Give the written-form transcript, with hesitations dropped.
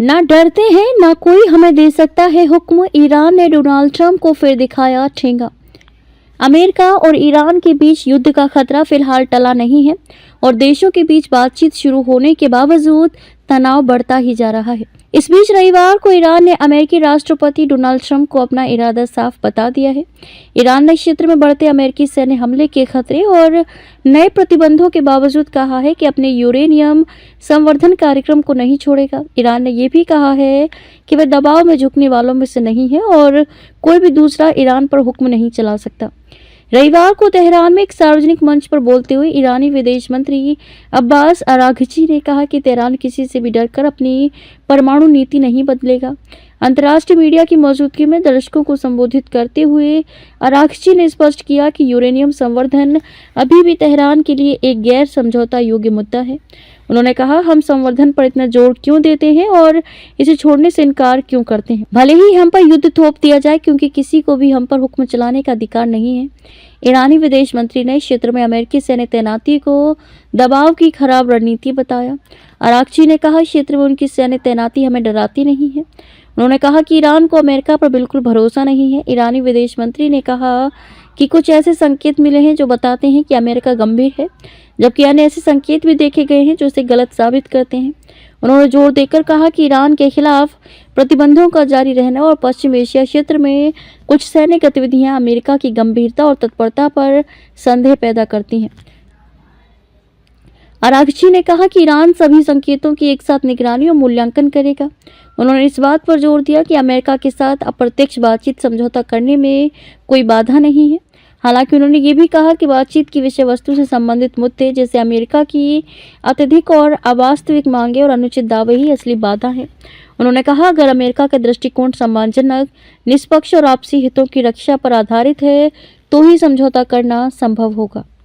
ना डरते हैं ना कोई हमें दे सकता है हुक्म, ईरान ने डोनाल्ड ट्रंप को फिर दिखाया ठेंगा। अमेरिका और ईरान के बीच युद्ध का खतरा फिलहाल टला नहीं है और देशों के बीच बातचीत शुरू होने के बावजूद तनाव बढ़ता ही जा रहा है। इस बीच रविवार को ईरान ने अमेरिकी राष्ट्रपति डोनाल्ड ट्रंप को अपना इरादा साफ बता दिया है। ईरान ने क्षेत्र में बढ़ते अमेरिकी सैन्य हमले के खतरे और नए प्रतिबंधों के बावजूद कहा है कि अपने यूरेनियम संवर्धन कार्यक्रम को नहीं छोड़ेगा। ईरान ने यह भी कहा है कि वह दबाव में झुकने वालों में से नहीं है और कोई भी दूसरा ईरान पर हुक्म नहीं चला सकता। रविवार को तेहरान में एक सार्वजनिक मंच पर बोलते हुए ईरानी विदेश मंत्री अब्बास अराघची ने कहा कि तेहरान किसी से भी डरकर अपनी परमाणु नीति नहीं बदलेगा। अंतर्राष्ट्रीय मीडिया की मौजूदगी में दर्शकों को संबोधित करते हुए अराघची ने स्पष्ट किया कि यूरेनियम संवर्धन अभी भी तेहरान के लिए एक गैर समझौता योग्य मुद्दा है। उन्होंने कहा, हम संवर्धन पर इतना जोर क्यों देते हैं और इसे छोड़ने से इनकार क्यों करते हैं। भले ही हम पर युद्ध थोप दिया जाए, क्योंकि किसी को भी हम पर हुक्म चलाने का अधिकार नहीं है। ईरानी विदेश मंत्री ने क्षेत्र में अमेरिकी सैन्य तैनाती को दबाव की खराब रणनीति बताया। अराघची ने कहा, क्षेत्र में उनकी सैन्य तैनाती हमें डराती नहीं है। उन्होंने कहा कि ईरान को अमेरिका पर बिल्कुल भरोसा नहीं है। ईरानी विदेश मंत्री ने कहा कि कुछ ऐसे संकेत मिले हैं जो बताते हैं कि अमेरिका गंभीर है, जबकि अन्य ऐसे संकेत भी देखे गए हैं जो इसे गलत साबित करते हैं। उन्होंने जोर देकर कहा कि ईरान के खिलाफ प्रतिबंधों का जारी रहना और पश्चिम एशिया क्षेत्र में कुछ सैन्य गतिविधियां अमेरिका की गंभीरता और तत्परता पर संदेह पैदा करती हैं। अराघची ने कहा कि ईरान सभी संकेतों की एक साथ निगरानी और मूल्यांकन करेगा। उन्होंने इस बात पर जोर दिया कि अमेरिका के साथ अप्रत्यक्ष बातचीत समझौता करने में कोई बाधा नहीं है। हालांकि उन्होंने ये भी कहा कि बातचीत की विषय वस्तु से संबंधित मुद्दे जैसे अमेरिका की अत्यधिक और अवास्तविक मांगे और अनुचित दावे ही असली बाधा है। उन्होंने कहा, अगर अमेरिका का दृष्टिकोण सम्मानजनक, निष्पक्ष और आपसी हितों की रक्षा पर आधारित है तो ही समझौता करना संभव होगा।